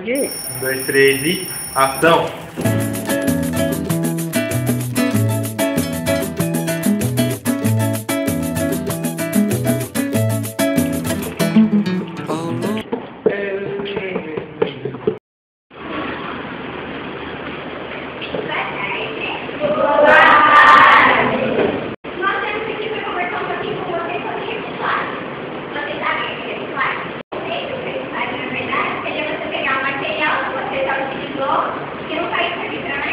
quê? 1, 2, 3 e ação! Que não caiu para